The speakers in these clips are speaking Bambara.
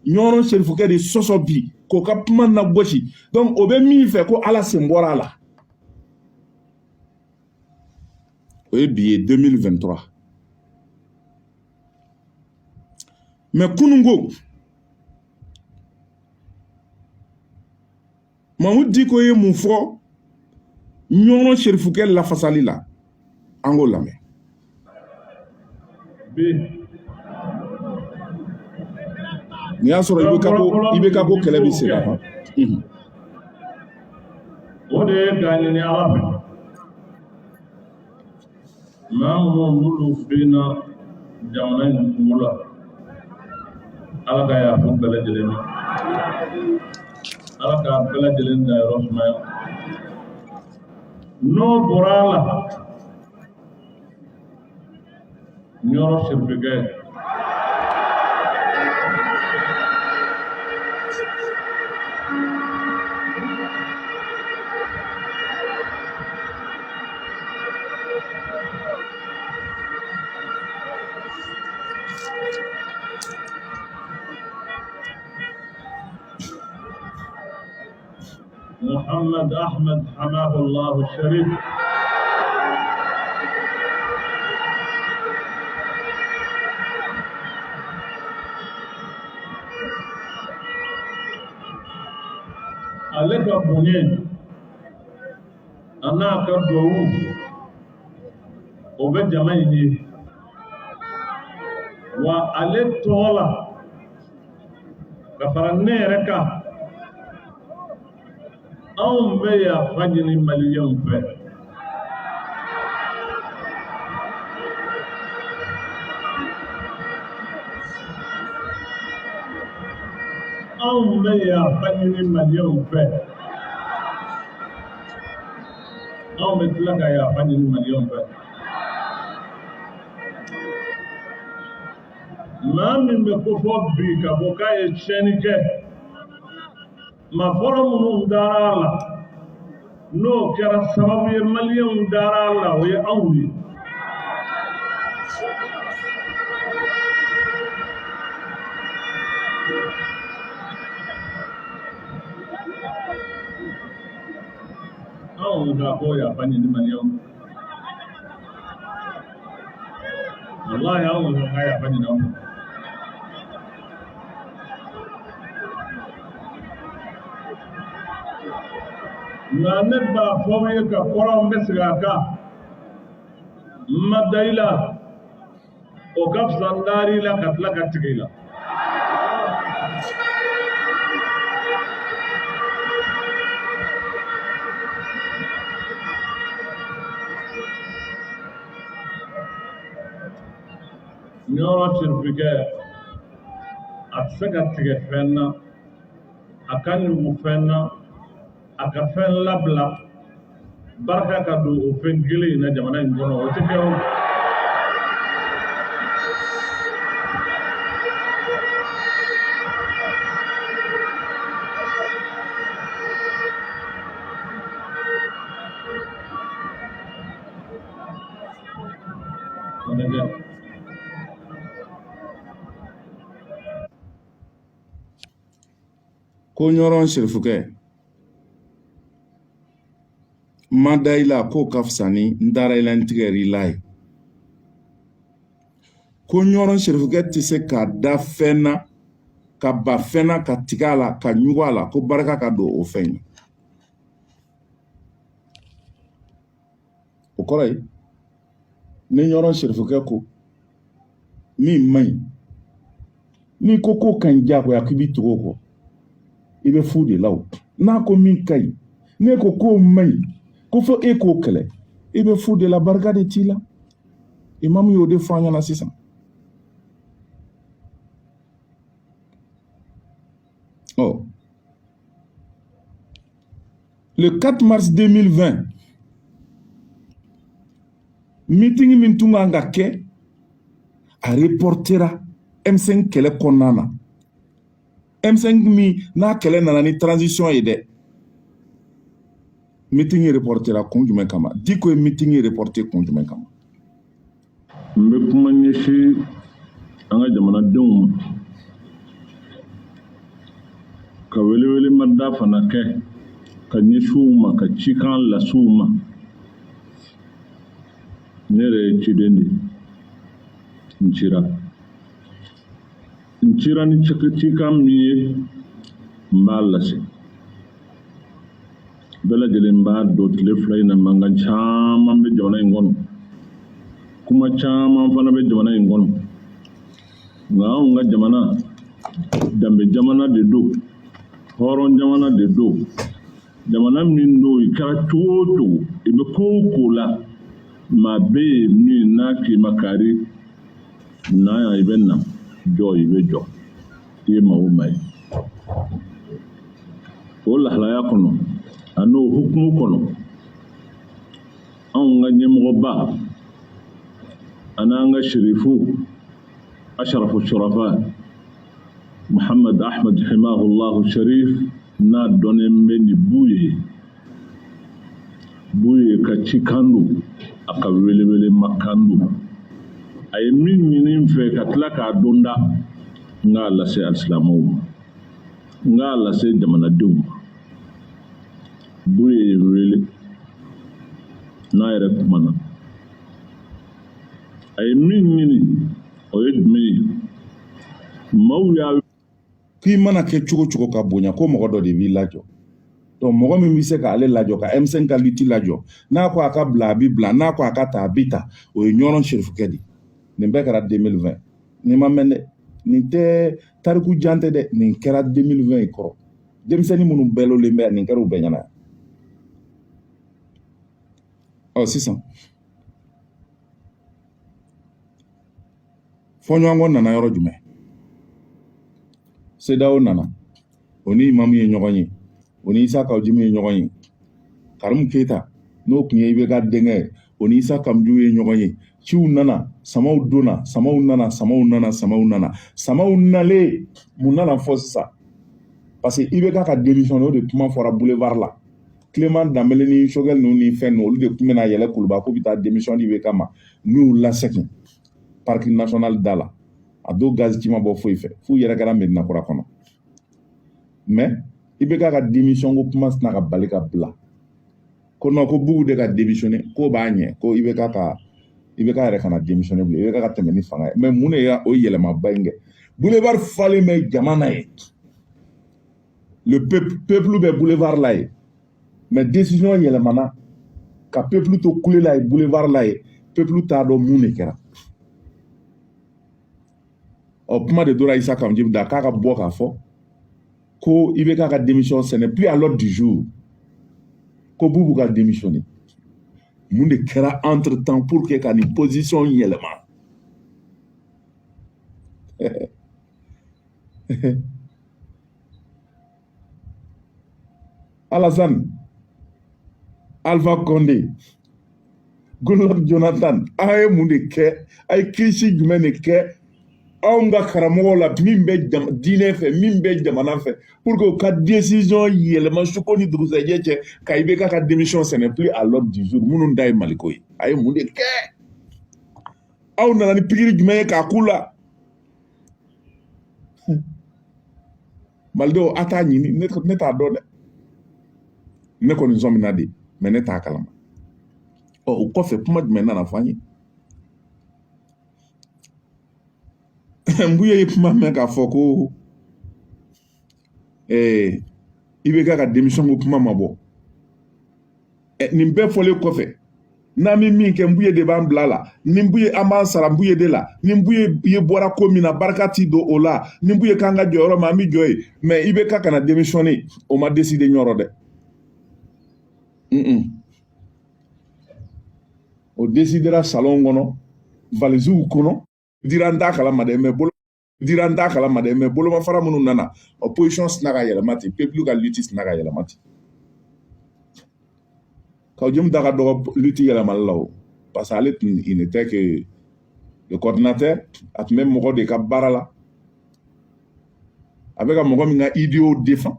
ɲɔgɔn serifukɛ de sɔsɔ bi k'o ka kuma na gosi donc o bɛ min fɛ ko ala sen bɔra a la o ye bi ye 2023 mais kunungo Mahmoud Diko ye mun fɔ ɲɔgɔn serifukɛ lafasali la an k'o lamɛn n'i y'a sɔrɔ i bɛ ka ko kɛlɛ bɛ se ka ban o de ye k'a ɲini ala fɛ maa minnu bɛ na jamana in kungo la ala ka yafa bɛɛ lajɛlen ma ala k'a bɛɛ lajɛlen dayɔrɔ sumaya n'o bɔra a la ɲɔrɔ serifukɛ محمد أحمد حماه الله الشريف عليك بني أنا كدو وبجمعيني وعليك طولا كفرني ركا anw bɛ yafa ɲini maliyɛnw fɛ anw bɛ yafa ɲini maliyɛnw fɛ anw bɛ tila ka yafa ɲini maliyɛnw fɛ maa min bɛ ko fɔ bi ka fɔ k'a ye tiɲɛni kɛ ma fɔlɔ minnu dara a la n'o kɛra sababu ye maliyɛnw dara a la o ye anw ye anw ka ko yafa ɲini maliyɛnw wallahi anw ka yafa ɲini anw nka ne b'a fɔ aw ye ka kɔrɔw bɛ segin a kan n ma da i la o ka fisa n dar'i la ka tila ka tigɛ i la ɲɔrɔ serifukɛ a tɛ se ka tigɛ fɛn na a ka ɲugu fɛn na a ka fɛn labila barika ka don o fɛn kelen in na jamana in kɔnɔ o tɛ kɛ o ko ɲɔrɔn serifukɛ ma da i la k'o ka fisa ni n dara i la n tigɛr'i la ye ko ɲɔrɔn serifukɛ tɛ se ka da fɛn na ka ba fɛn na ka tigɛ a la ka ɲugu a la ko barika ka don o fɛn ye o kɔrɔ ye ni ɲɔrɔn serifukɛ ko min man ɲi n'i ko k'o ka ɲi diyagoya k'i b'i tugu o kɔ i bɛ fu de la o n'a ko min ka ɲi n'e ko k'o man ɲi ko fɔ e k'o kɛlɛ i bɛ fu de la barika de t'i la imamu y'o de fɔ an ɲɛna sisan oh. Le 4 mars 2020 meeting min tun kan ka kɛ a reportera M5 kɛlɛ kɔnɔna na M5 min n'a kɛlɛ nana ni transition ye dɛ meeting ye reportera kun jumɛn kama Diko ye meeting ye reporter kun jumɛn kama n bɛ kuma ɲɛsin an ka jamanadenw ma ka welewele mada fana kɛ ka ɲɛsin u ma ka cikan lase u ma ne yɛrɛ ye ciden de n cira ni cikan min ye n b'a lase bɛɛ lajɛlen b'a dɔn tile fila in na mankan caman bɛ jamana in kɔnɔ kuma caman fana bɛ jamana in kɔnɔ nka anw ka jamana danbe jamana de don hɔrɔn jamana de don jamana min don i kɛra cogo o cogo i bɛ ko o ko la maa bɛ yen min n'a k'i ma kari n'a yan i bɛ na jɔ i bɛ jɔ i ye maa o maa ye o lahalaya kɔnɔ a n'o hukumu kɔnɔ anw ka ɲɛmɔgɔba an'an ka sherifu asharafu shurafa Muhammad Ahmad Himahullahu Sharif n'a dɔnnen bɛ ni bu ye ka cikan don a ka welewele makan don a ye min ɲini n fɛ ka tila k'a don da n k'a lase alisilamɛw ma n k'a lase jamanadenw ma bu ye wele n'a yɛrɛ kumana a ye min ɲini o ye jumɛn ye maaw y'a k'i mana kɛ cogo cogo ka bonya ko mɔgɔ dɔ de b'i lajɔ donc mɔgɔ min bɛ se k'ale lajɔ ka M5 ka lutte lajɔ n'a ko a ka bila a bi bila n'a ko a ka ta a bi ta o ye ɲɔrɔn Serifukɛ de nin bɛɛ kɛra 2020 nin ma mɛn dɛ nin tɛ tariku jan tɛ dɛ nin kɛra 2020 kɔrɔ denmisɛnnin minnu bɛɛlolen bɛ nin kɛra u bɛɛ ɲɛna sisan fɔɲɔgɔnkɔ nana yɔrɔ jumɛn CEDEAO nana o ni Imamu ye ɲɔgɔn ye o ni Isa Kawujimi ye ɲɔgɔn ye Karimu Keyita n'o tun ye IBK denkɛ ye o ni Isa Kamju ye ɲɔgɔn ye ciw nana samaw donna samaw nana samaw nalen mun nana fɔ sisan parce que IBK ka démission o de kuma fɔra boulevard la Clément Dembélé ni Choguel ninnu ni fɛn ninnu olu de tun bɛna yɛlɛ Kuluba ko bɛ taa démission di IBK ma n'u lasegin parc national da la a dɔw gaz ci ma bɔ foyi fɛ f'u yɛrɛ kɛra Medina Kura kɔnɔ mais IBK ka démission ko kuma sina ka bali ka bila ko non ko Bugu de ka démissionner ko b'a ɲɛ ko IBK yɛrɛ kana démissionner bilen IBK ka tɛmɛ ni fanga ye mais mun de y'a o yɛlɛmaba in kɛ boulevard falen bɛ jamana ye le peuple bɛ boulevard la ye mais décision yɛlɛmana ka peuple to kule la ye boulevard la ye peuple t'a dɔn mun de kɛra kuma de dora Isa Kamju da k'a ka bɔ k'a fɔ ko IBK ka démission ce n'est plus à l'ordre du jour ko Bubu ka démissionner mun de kɛra entre temps pour que ka nin position yɛlɛma Alassane Alpha Condé Goodluck Jonathan a ye mun de kɛ a ye kiisi jumɛn de kɛ anw ka karamɔgɔw la min bɛ diinɛ fɛ min bɛ jamana fɛ pour que u ka décision yɛlɛma su ko ni dugusɛjɛ cɛ ka IBK ka démission ce n'est plus à l'ordre du jour minnu da ye Maliko ye a ye mun de kɛ aw nana ni pikiri jumɛn ye k'a k'u la Malidenw a t'a ɲini ne t'a dɔn dɛ ne kɔni sɔmina de mais ne t'a kalama o kɔfɛ kuma jumɛn nana fɔ an ye Mbuye ye kuma mɛn k'a fɔ ko IBK ka démission ko kuma ma bɔ nin bɛɛ fɔlen kɔfɛ n'an bɛ min kɛ Mbuye de b'an bila la ni Mbuye an b'an sara Mbuye de la ni Mbuye ye bɔra ko min na barika ti don o la ni Mbuye kan ka jɔ yɔrɔ min an bɛ jɔ yen mais IBK kana démissionner o ma décider ɲɔrɔ dɛ o décidera salon kɔnɔ valisiw kɔnɔ dira n t'a kalama dɛ mais bolomafara minnu nana opposition sina ka yɛlɛma ten peuple ka lutte sina ka yɛlɛma ten Kawujimi da ka dɔgɔ lutte yɛlɛmali la o parce que ale tun il n'était que le coordinateur a tun bɛ mɔgɔ de ka baara la a bɛ ka mɔgɔ min ka idéaux défend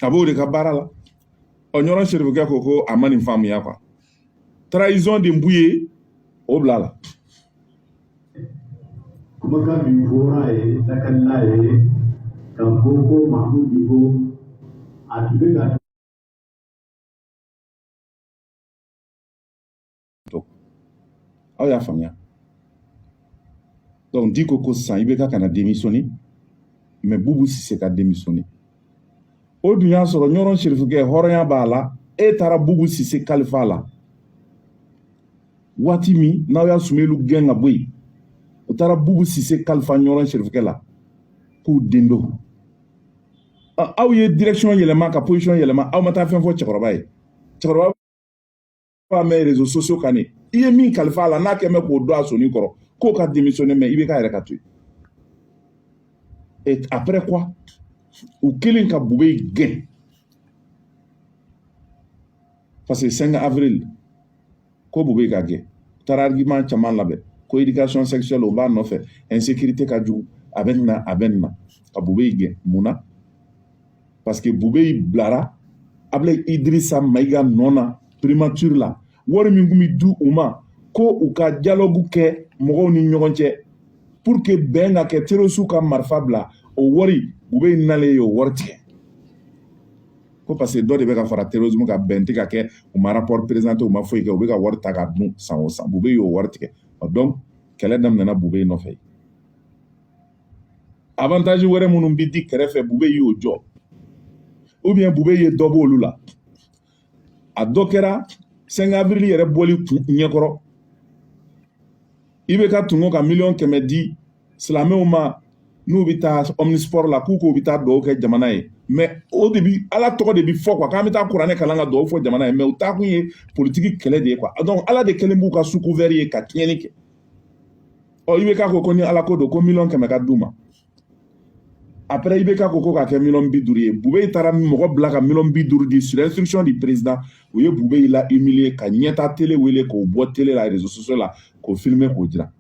a b'o de ka baara la ɲɔrɔn Serifukɛ ko a ma nin faamuya quoi trahison de Mbuye o bila la kuma ka bi fora ye takalla ye ka boko mahmud digo a tube ka aw y'a faamuya donc di ko sisan i bɛ ka kana démissionner mais Boubou Cissé ka démissionner o dun y'a sɔrɔ ɲɔrɔn serifukɛ hɔrɔnya b'a la e taara Boubou Cissé kalifa la waati min n'aw y'a Sumelu gɛn ka bɔ yen o taara Boubou Cissé kalifa ɲɔrɔn serifukɛ la k'u den do aw ye direction yɛlɛma ka position yɛlɛma aw ma taa fɛn fɔ cɛkɔrɔba ye cɛkɔrɔba b'a mɛn réseaux sociaux kan ne i ye min kalifa la n'a kɛ mɛ k'o don a soni kɔrɔ k'o ka démissionner mais i bɛ k'a yɛrɛ ka to yen et après quoi u kelen ka Boubé gɛn parce que 5 avril ko Boubé ka gɛn u taara argument caman labɛn ko éducation sexuelle o b'a nɔfɛ insécurité ka jugu a bɛ nin na a bɛ nin na ka Boubé gɛn mun na parce que Boubé bilara Ablaye Idrissa Maïga nɔ na primature la wari min kun bɛ di u ma ko u ka dialogue kɛ mɔgɔw ni ɲɔgɔn cɛ pour que bɛn ka kɛ terroriste ka marifa bila o wari Boubé nalen ye o wari tigɛ ko parce que dɔ de bɛ ka fara terrorisme ka bɛn tɛ ka kɛ u ma rapport présenté u ma foyi kɛ u bɛ ka wari ta ka dun san o san Boubé y'o wari tigɛ donc kɛlɛ daminɛna Boubé nɔfɛ avantage wɛrɛ minnu bɛ di kɛrɛfɛ Boubé y'o jɔ ou bien Boubé ye dɔ bɔ olu la a dɔ kɛra 5 avril yɛrɛ bɔli ɲɛkɔrɔ i bɛ ka tungo ka 100 000 di silamɛw ma n'u bɛ taa omnisport la k'u bɛ taa dugawu kɛ jamana ye mais o de bi ala tɔgɔ de bi fɔ quoi k'an bɛ taa kuranɛ kalan ka dugawu fɔ jamana ye mais u taa kun ye politique kɛlɛ de ye quoi donc ala de kɛlen b'u ka sous couvert ye ka tiɲɛni kɛ ɔ i bɛ k'a ko ni ala ko don ko 100 000 ka d'u ma après IBK ko ka kɛ 50 ye Boubé taara mɔgɔ bila ka 50 di sur instruction du président u ye Boubé la humilier ka ɲɛta télé wele k'o bɔ télé la réseaux sociaux la k'o filmer k'o dira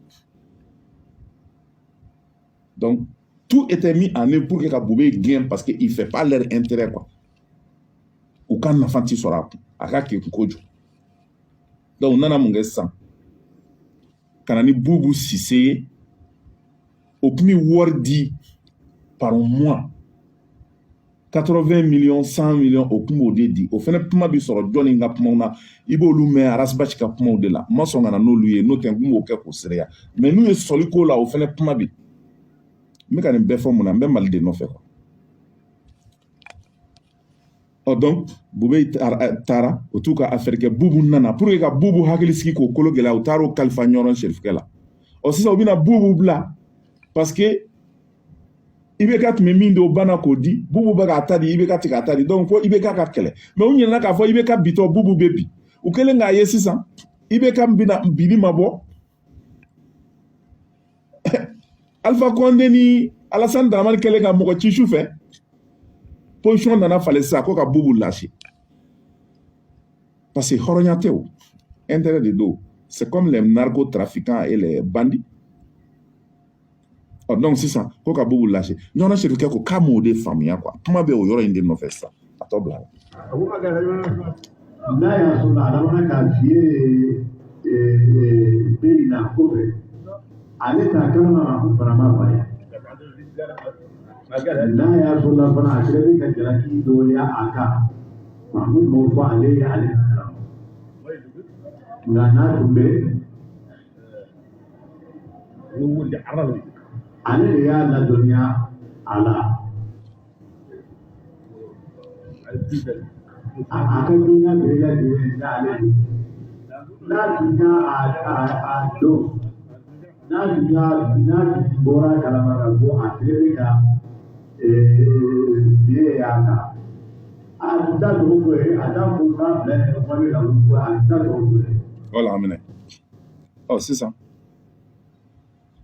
donc tout était mis en œuvre pour que ka Boubé gagne parce que il fait pas leur intérêt quoi u ka nafa ti sɔrɔ a kun a ka kɛ kojugu donc u nana mun kɛ sisan ka na ni Boubou Cissé ye o kun bɛ wari di par mois 80 millions 100 millions au kumo de di o fene kuma bi sɔrɔ jɔni ka kumaw na i b'olu mɛn Arasbachi ka kumaw de la ma sɔn ka na n'olu ye n'o tɛ n kun b'o kɛ k'o sereya mais n'u ye sɔli ko la o fene kuma bi n bɛ ka nin bɛɛ fɔ mun na n bɛ Mali de nɔfɛ quoi donc Boubé taara o t'u ka affaire kɛ Boubou nana pour que ka Boubou hakili sigi k'o kolo gɛlɛya u taara o kalifa ɲɔrɔn serifukɛ la sisan u bɛna Boubou bila parce que IBK tun bɛ min don o banna k'o di Boubou bɛ k'a ta di IBK tɛ k'a ta di donc ko IBK ka kɛlɛ mais u ɲinɛna k'a fɔ IBK bitɔ Boubou bɛ bi u kɛlen k'a ye sisan IBK bɛna bili ma bɔ Alpha Condé ni Alassane Dramane kɛlen ka mɔgɔ ci su fɛ position nana falen sisan ko ka Boubou lâcher parce que hɔrɔnya tɛ o intérêt de don c'est comme les narcotrafiquants et les bandits donc sisan ko ka Boubou lâcher ɲɔgɔn serifukɛ ko k'a m'o de faamuya quoi kuma bɛ o yɔrɔ in de nɔfɛ sisan a tɔ bila la n'a y'a sɔrɔ a laban ka fiyɛ bɛɛ na kɔfɛ ale t'a kan ka farama ba ye n'a y'a sɔrɔ fana a kɛra bɛ ka jalaki dɔgɔya a kan Mahmoud m'o fɔ ale ye ale nka n'a tun bɛ ale de y'a ladɔnniya a la a ka dunya bɛɛ lajɛlen n'ale de n'a tun y'a dɔn n'a tun bɔra kalama ka bɔ a tɛgɛ ka biye y'a kan a tun t'a dogo ko ye a t'a fɔ k'a bila yen kuma bɛ ka wuli a tun t'a dogo ko ye. Voilà a minɛ sisan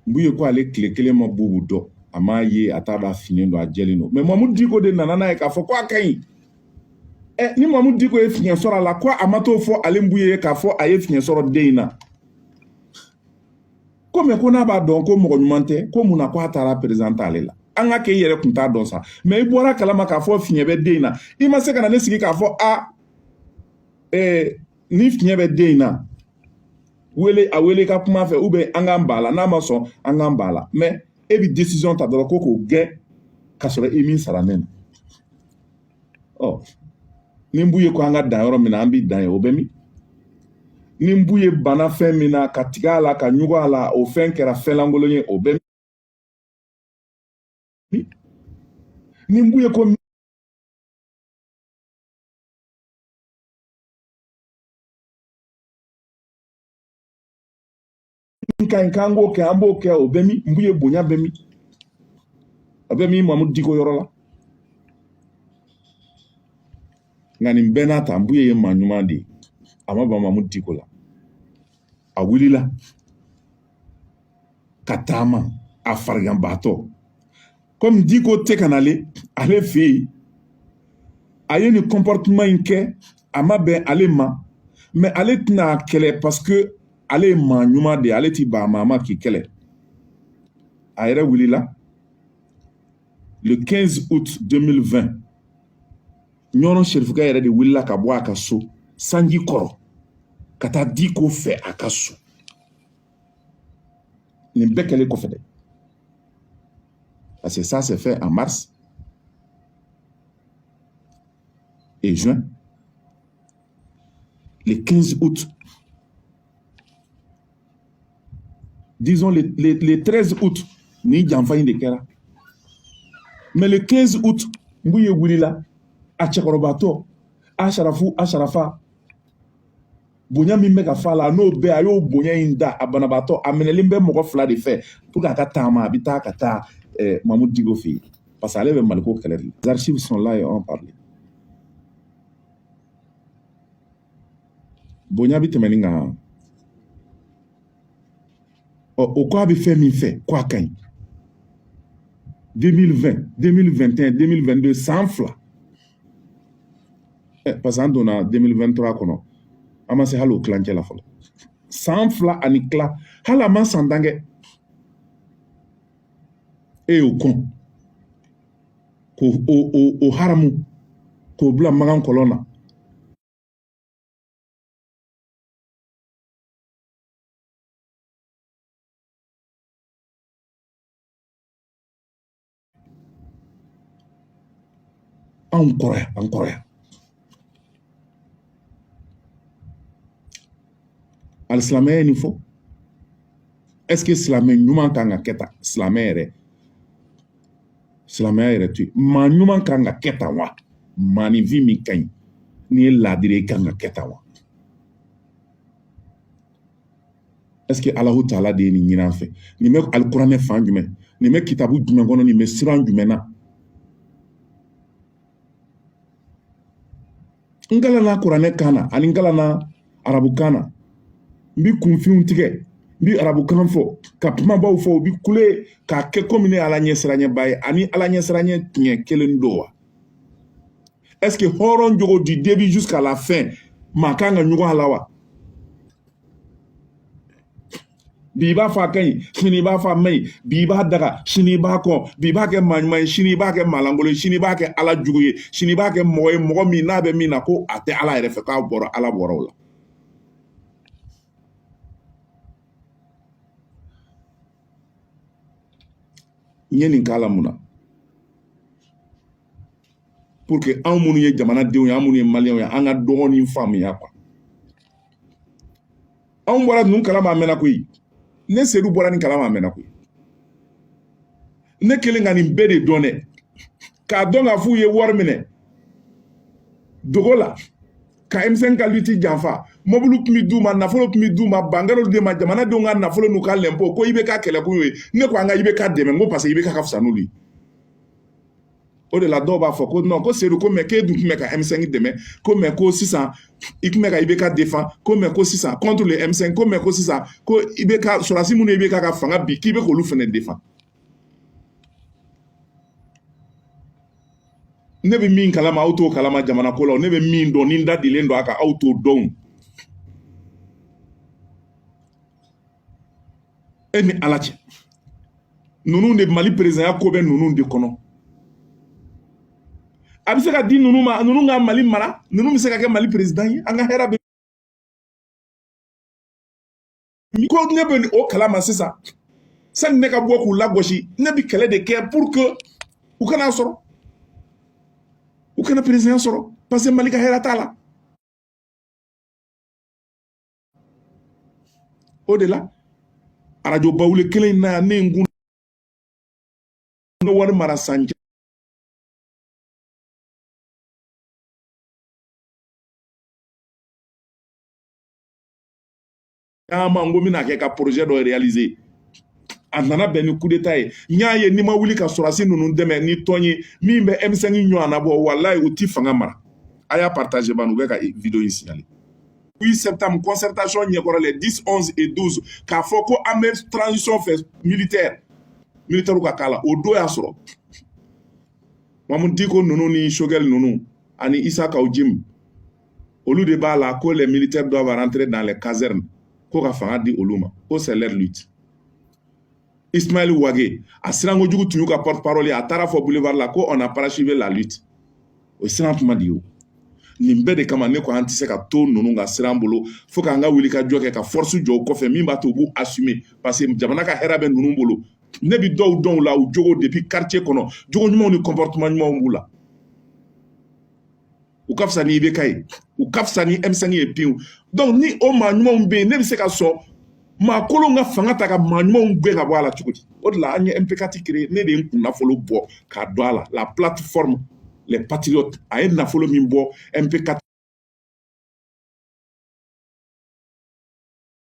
n ye ko ale tile kelen ma Boubou dɔn a m'a ye a t'a dɔn a finen don a jɛlen don mais Mamadou Diko de nana n'a ye k'a fɔ ko a ka ɲi ni Mamadou Diko ye fiɲɛ sɔrɔ a la ko a ma t'o fɔ ale Mbuye ye k'a fɔ a ye fiɲɛ sɔrɔ den in na ko mais ko n'a b'a dɔn ko mɔgɔ ɲuman tɛ ko mun na ko a taara président ale la an ka kɛ i yɛrɛ tun t'a dɔn sa mais i bɔra kalama k'a fɔ fiɲɛ bɛ den in na i ma se ka na ne sigi k'a fɔ ni fiɲɛ bɛ den in na wele a wele ka kuma fɛ ou bien an k'an ban a la n'a ma sɔn an k'an ban a la mais e bi décision ta dɔrɔn ko k'o gɛn k'a sɔrɔ i min sara ne na ɔ ni n b'u ye ko an ka dan yɔrɔ min na an b'i dan ye o bɛ min ni n b'u ye bana fɛn min na ka tigɛ a la ka ɲugu a la o fɛn kɛra fɛn lankolon ye o bɛ min ni n b'u ye ko ka ɲi k'an k'o kɛ an b'o kɛ o bɛ min n b'u ye bonya bɛ min a bɛ min Mamudu Diko yɔrɔ la nka nin bɛɛ n'a ta n b'u ye maa ɲuman de ye a ma ban Mamudu Diko la a wulila ka taama a fariganbaatɔ comme Diko tɛ ka nale ale fɛ yen a ye nin comportement in kɛ a ma bɛn ale ma mais ale tɛna kɛlɛ parce que ale ye maa ɲuman de ye ale ti ban maa ma k'i kɛlɛ a yɛrɛ wulila le 15 août 2020 ɲɔrɔ serifukɛ yɛrɛ de wulila ka bɔ a ka so sanji kɔrɔ ka taa Diko fɛ a ka so nin bɛɛ kɛlen kɔfɛ dɛ parce que ça s'est fait en mars et juin le 15 août disons le 13 août ni janfa in de kɛra mais le 15 août n b'u ye wulila a cɛkɔrɔbatɔ Asharafa bonya min bɛ ka f'a la n'o bɛɛ a y'o bonya in da a banabaatɔ a minɛlen bɛ mɔgɔ fila de fɛ pour que a ka taama a bɛ taa ka taa Mamudu Diko fɛ yen parce que ale bɛ Maliko kɛlɛ de la les archives sont là et on parle bonya bɛ tɛmɛ nin kan o ko a bɛ fɛn min fɛ ko a ka ɲi 2020 2021 2022 san fila parce que an donna 2023 kɔnɔ an ma se hali o tilancɛ la fɔlɔ san fila ani tila hali a ma san tan kɛ e y'o kɔn k'o haramu k'o bila Magan kɔlɔn na anw kɔrɔ yan alisilamɛya ye nin fɔ est-ce que silamɛ ɲuman kan ka kɛ tan silamɛya yɛrɛ to yen maa ɲuman kan ka kɛ tan wa maaninfin min ka ɲi n'i ye laadiri ye kan ka kɛ tan wa est-ce que Alahu Taala de ye nin ɲini an fɛ nin bɛ alikuranɛ fan jumɛn nin bɛ kitabu jumɛn kɔnɔ nin bɛ siran jumɛn na n kalanna kuranɛ kan na ani n kalanna arabukan na n bi kunfinw tigɛ n bi arabukan fɔ ka kumabaw fɔ u bi kule k'a kɛ komi ne ala ɲɛsiranyɛba ye ani ala ɲɛsiranyɛ tiɲɛ kelen don wa est-ce que hɔrɔn jogo du début jusqu'à la fin maa kan ka ɲɔgɔn a la wa bi i b'a fɔ a ka ɲi sini i b'a fɔ a ma ɲi bi i b'a daga sini i b'a kɔ bi i b'a kɛ maa ɲuman ye sini i b'a kɛ maa lankolon ye sini i b'a kɛ ala jugu ye sini i b'a kɛ mɔgɔ ye mɔgɔ min n'a bɛ min na ko a tɛ ala yɛrɛ fɛ k'a bɔra ala bɔra o la n ye nin k'a la mun na pour que anw minnu ye jamanadenw ye anw minnu ye maliyɛnw ye an ka dɔgɔnin faamuya quoi anw bɔra ninnu kalama a mɛnna koyi ne Seydou bɔra nin kalama a mɛnna koyi ne kelen ka nin bɛɛ de dɔn dɛ k'a dɔn k'a fɔ u ye wari minɛ dogo la ka M5 ka lutte janfa mobili tun bɛ d'u ma nafolo tun bɛ d'u ma bangerow de ma jamanadenw ka nafolo n'u ka l'impôt ko IBK kɛlɛkun ye ne ko an ka IBK dɛmɛ n ko parce que IBK ka fisa n'olu ye o de la dɔw b'a fɔ ko non ko Seydou ko mais k'e dun tun bɛ ka M5 dɛmɛ ko mais ko sisan i tun bɛ ka IBK défend ko mais ko sisan contre le M5 ko mais ko sisan ko IBK sɔrɔdasi minnu ye IBK ka fanga bi k'i bɛ k'olu fana défend ne bɛ min kalama aw t'o kalama jamana ko la ne bɛ min dɔn ni n da dilen don a kan aw t'o dɔn e ni ala cɛ ninnu de Mali président ko bɛ ninnu de kɔnɔ a bɛ se ka di ninnu ma ninnu ka Mali mara ninnu bɛ se ka kɛ Mali président ye an ka hɛrɛ bɛ ko ne bɛ o kalama sisan sani ne ka bɔ k'u lagosi ne bɛ kɛlɛ de kɛ pour que u kana sɔrɔ u kana président sɔrɔ parce que Mali ka hɛrɛ t'a la o de la arajo bawule kelen na ne ngun no wari mara san caman ko mina kɛ ka projet dɔ réaliser a nana bɛn ni coup d'état ye n y'a ye ni ma wuli ka sɔrɔsi ninnu dɛmɛ ni tɔn ye min bɛ M5 ɲɔgɔn na bɔ walayi u ti fanga mara a y'a partager ban u bɛ ka vidéo in signaler 8 septembre concertation ɲɛkɔrɔ les 10 11 et 12 k'a fɔ ko an bɛ transition fɛ militaire ka k'a la o don y'a sɔrɔ Mamadou Diko ninnu ni Choguel ninnu ani Issa Kaoudim olu de b'a la ko les militaires doivent rentrer dans les casernes ko ka fanga di olu ma ko c'est leur lutte Ismaël Ouagé a sirango jugu tun y'u ka porte-parole a taara fɔ boulevard la ko on a parachevé la lutte o siran tuma di o nin bɛɛ de kama ne ko an tɛ se ka to ninnu ka siran bolo fo k'an ka wuli ka jɔ kɛ ka force jɔ o kɔfɛ min b'a to u b'u assumer parce que jamana ka hɛrɛ bɛ ninnu bolo ne bi dɔw dɔn la u jogo depuis quartier kɔnɔ jogo ɲumanw ni comportement ɲumanw b'u la u ka fisa ni IBK ye u ka fisa ni M5 ye pewu donc ni o maa ɲumanw bɛ yen ne bɛ se ka sɔn maa kolon ka fanga ta ka maa ɲumanw gɛn ka bɔ a la cogo di o de la an ye MPKT créé ne de ye n kun nafolo bɔ k'a don a la la plateforme les patriotes a ye nafolo min bɔ MPKT